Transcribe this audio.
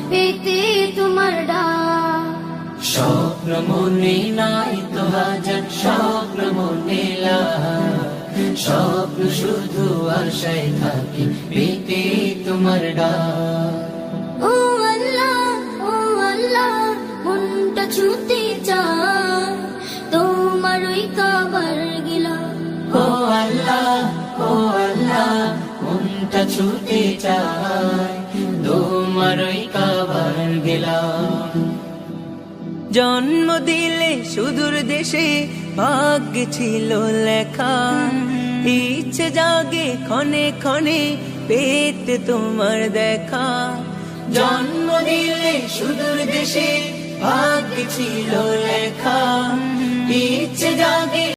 পেতে তোমার ডাক। স্বপ্ন মনে নাই তো হাজার, স্বপ্ন মনে লাখ, স্বপ্ন শুধু আশায় থাকি পেতে তোমার ডাক। ও আল্লাহ, মনটা ছুতে চায় তোমার ওই কাবার গিলা। ও আল্লাহ, মনটা ছুটে চায় তোমার ওই কাবার গেলাম। জন্ম দিলে সুদূর দেশে ভাগ্যে ছিল লেখা, ইচ্ছে জাগে ক্ষণে ক্ষণে পেতে তোমার দেখা। জন্ম দিলে সুদূর দেশে ভাগ্যে ছিল লেখা, ইচ্ছে জাগে